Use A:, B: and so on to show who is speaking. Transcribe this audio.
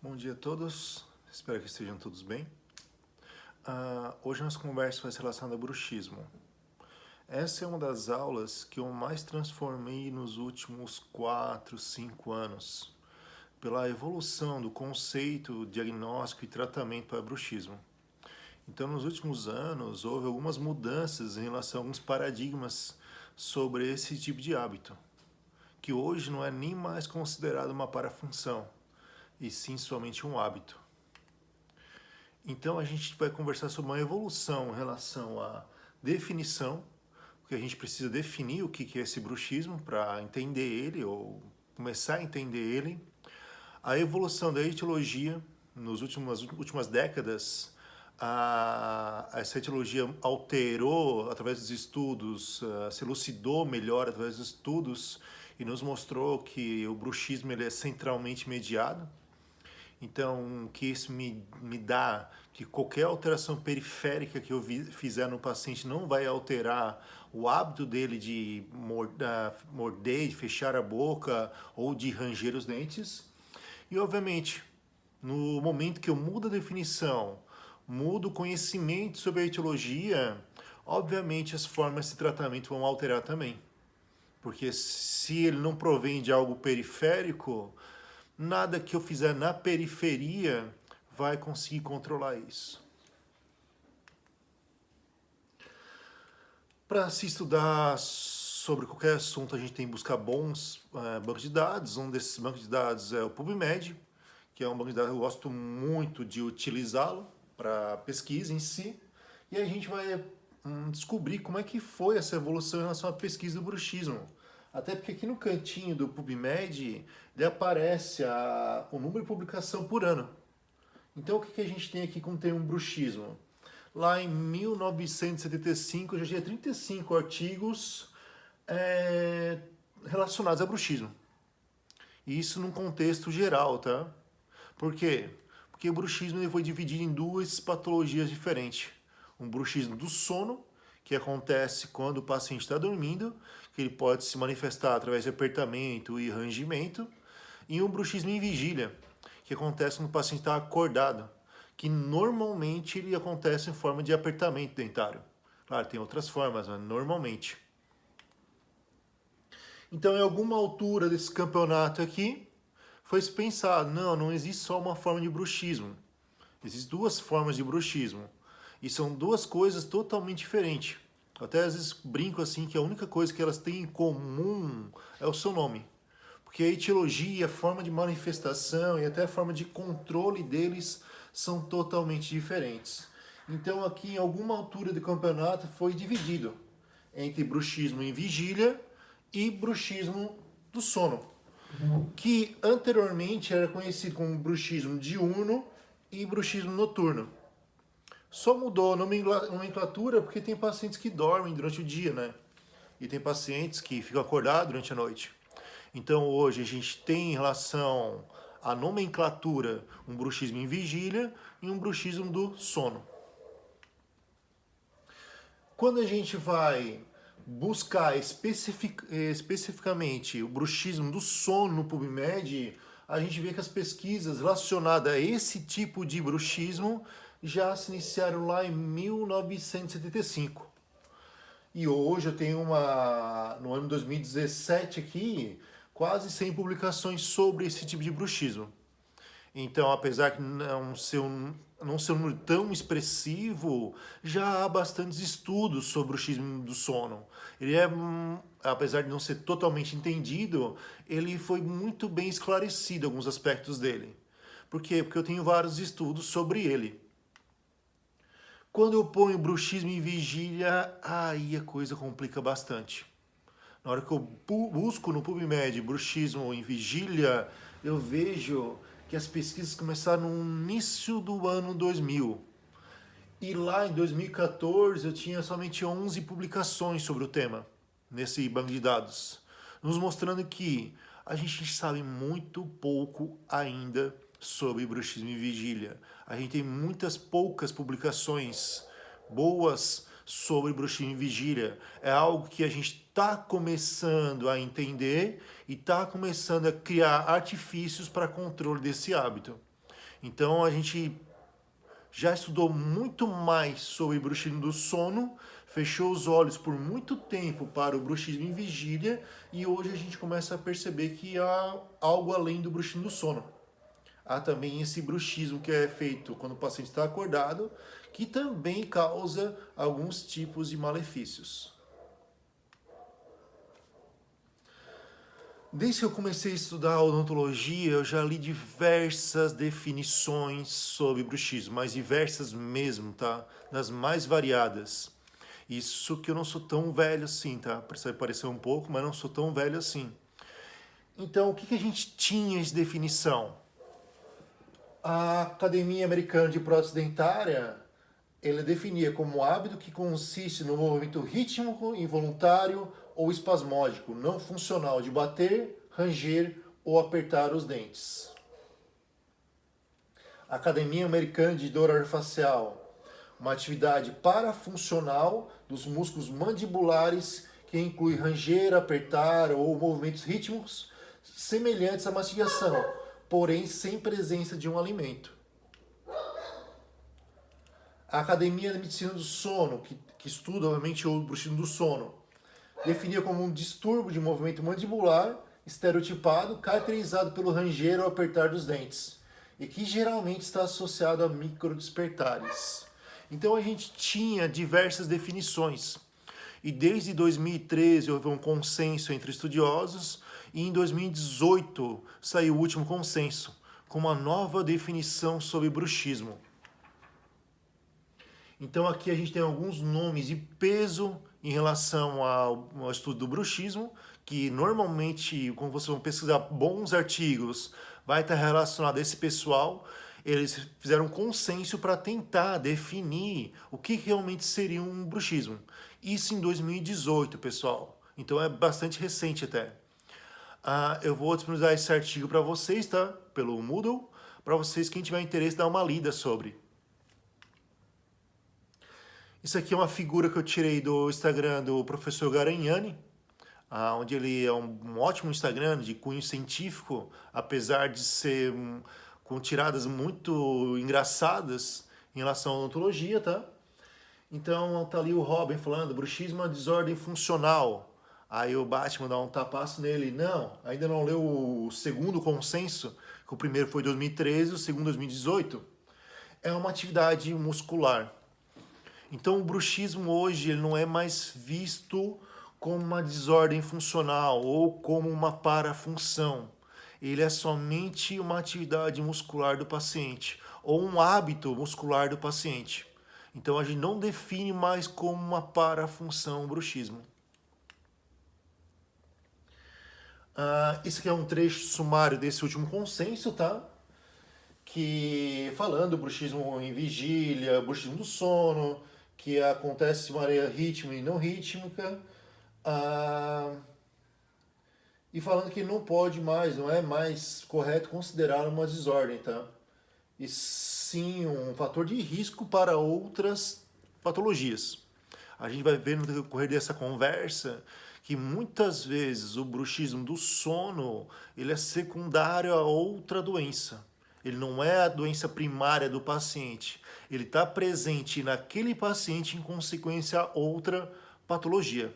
A: Bom dia a todos, espero que estejam todos bem. Hoje a nossa conversa vai ser relacionada ao bruxismo. Essa é uma das aulas que eu mais transformei nos últimos 4, 5 anos, pela evolução do conceito, diagnóstico e tratamento para bruxismo. Então, nos últimos anos, houve algumas mudanças em relação a alguns paradigmas sobre esse tipo de hábito, que hoje não é nem mais considerado uma parafunção, e sim somente um hábito. Então a gente vai conversar sobre uma evolução em relação à definição, porque a gente precisa definir o que é esse bruxismo para entender ele ou começar a entender ele. A evolução da etiologia nas últimas décadas, essa etiologia alterou através dos estudos, se elucidou melhor através dos estudos e nos mostrou que o bruxismo ele é centralmente mediado. Então, que isso me dá que qualquer alteração periférica que eu fizer no paciente não vai alterar o hábito dele de morder, de fechar a boca ou de ranger os dentes. E, obviamente, no momento que eu mudo a definição, mudo o conhecimento sobre a etiologia, obviamente as formas de tratamento vão alterar também. Porque se ele não provém de algo periférico, nada que eu fizer na periferia vai conseguir controlar isso. Para se estudar sobre qualquer assunto, a gente tem que buscar bons bancos de dados. Um desses bancos de dados é o PubMed, que é um banco de dados que eu gosto muito de utilizá-lo para pesquisa em si. E a gente vai descobrir como é que foi essa evolução em relação à pesquisa do bruxismo. Até porque aqui no cantinho do PubMed ele aparece o número de publicação por ano. Então o que a gente tem aqui com o termo bruxismo? Lá em 1975 já tinha 35 artigos relacionados a bruxismo. E isso num contexto geral, tá? Por quê? Porque o bruxismo ele foi dividido em duas patologias diferentes. Um bruxismo do sono, que acontece quando o paciente está dormindo, que ele pode se manifestar através de apertamento e rangimento, e um bruxismo em vigília, que acontece quando o paciente está acordado, que normalmente ele acontece em forma de apertamento dentário. Claro, tem outras formas, mas normalmente. Então, em alguma altura desse campeonato aqui, foi se pensar, não existe só uma forma de bruxismo. Existem duas formas de bruxismo. E são duas coisas totalmente diferentes. Eu até às vezes brinco assim que a única coisa que elas têm em comum é o seu nome. Porque a etiologia, a forma de manifestação e até a forma de controle deles são totalmente diferentes. Então aqui em alguma altura do campeonato foi dividido entre bruxismo em vigília e bruxismo do sono, que anteriormente era conhecido como bruxismo diurno e bruxismo noturno. Só mudou a nomenclatura porque tem pacientes que dormem durante o dia, né? E tem pacientes que ficam acordados durante a noite. Então hoje a gente tem em relação à nomenclatura um bruxismo em vigília e um bruxismo do sono. Quando a gente vai buscar especificamente o bruxismo do sono no PubMed, a gente vê que as pesquisas relacionadas a esse tipo de bruxismo já se iniciaram lá em 1975. E hoje eu tenho no ano 2017 aqui, quase 100 publicações sobre esse tipo de bruxismo. Então, apesar de não ser um número tão expressivo, já há bastantes estudos sobre o bruxismo do sono. Ele apesar de não ser totalmente entendido, ele foi muito bem esclarecido alguns aspectos dele. Por quê? Porque eu tenho vários estudos sobre ele. Quando eu ponho bruxismo em vigília, aí a coisa complica bastante. Na hora que eu busco no PubMed bruxismo em vigília, eu vejo que as pesquisas começaram no início do ano 2000. E lá em 2014 eu tinha somente 11 publicações sobre o tema, nesse banco de dados, nos mostrando que a gente sabe muito pouco ainda sobre bruxismo e vigília. A gente tem muitas poucas publicações boas sobre bruxismo e vigília. É algo que a gente está começando a entender e está começando a criar artifícios para controle desse hábito. Então a gente já estudou muito mais sobre bruxismo do sono, fechou os olhos por muito tempo para o bruxismo em vigília e hoje a gente começa a perceber que há algo além do bruxismo do sono. Há também esse bruxismo que é feito quando o paciente está acordado, que também causa alguns tipos de malefícios. Desde que eu comecei a estudar odontologia, eu já li diversas definições sobre bruxismo, mas diversas mesmo, tá? Das mais variadas. Isso que eu não sou tão velho assim, tá? Precisa parecer um pouco, mas não sou tão velho assim. Então, o que a gente tinha de definição? A Academia Americana de Prótese Dentária, ele definia como hábito que consiste no movimento rítmico, involuntário ou espasmódico, não funcional, de bater, ranger ou apertar os dentes. A Academia Americana de Dor Orofacial, uma atividade parafuncional dos músculos mandibulares que inclui ranger, apertar ou movimentos rítmicos semelhantes à mastigação, porém sem presença de um alimento. A Academia de Medicina do Sono, que estuda, obviamente, o bruxismo do sono, definia como um distúrbio de movimento mandibular estereotipado, caracterizado pelo ranger ou apertar dos dentes, e que geralmente está associado a microdespertares. Então a gente tinha diversas definições. E desde 2013 houve um consenso entre estudiosos, e em 2018 saiu o último consenso, com uma nova definição sobre bruxismo. Então aqui a gente tem alguns nomes de peso em relação ao estudo do bruxismo, que normalmente, quando vocês vão pesquisar bons artigos, vai estar relacionado a esse pessoal. Eles fizeram um consenso para tentar definir o que realmente seria um bruxismo. Isso em 2018, pessoal. Então é bastante recente até. Eu vou disponibilizar esse artigo para vocês, tá? Pelo Moodle, para vocês, quem tiver interesse, dar uma lida sobre. Isso aqui é uma figura que eu tirei do Instagram do professor Garanhani, onde ele é um ótimo Instagram de cunho científico, apesar de ser com tiradas muito engraçadas em relação à odontologia, tá? Então tá ali o Robin falando, bruxismo é uma desordem funcional. Aí o Batman dá um tapaço nele, não, ainda não leu o segundo consenso, que o primeiro foi 2013, o segundo 2018. É uma atividade muscular. Então o bruxismo hoje ele não é mais visto como uma desordem funcional ou como uma parafunção. Ele é somente uma atividade muscular do paciente ou um hábito muscular do paciente. Então a gente não define mais como uma parafunção o bruxismo. Isso aqui é um trecho sumário desse último consenso, tá? Que falando do bruxismo em vigília, bruxismo do sono, que acontece de maneira rítmica e não rítmica, e falando que não pode mais, não é mais correto considerar uma desordem, tá? E sim um fator de risco para outras patologias. A gente vai ver no decorrer dessa conversa que muitas vezes o bruxismo do sono ele é secundário a outra doença. Ele não é a doença primária do paciente. Ele está presente naquele paciente em consequência a outra patologia.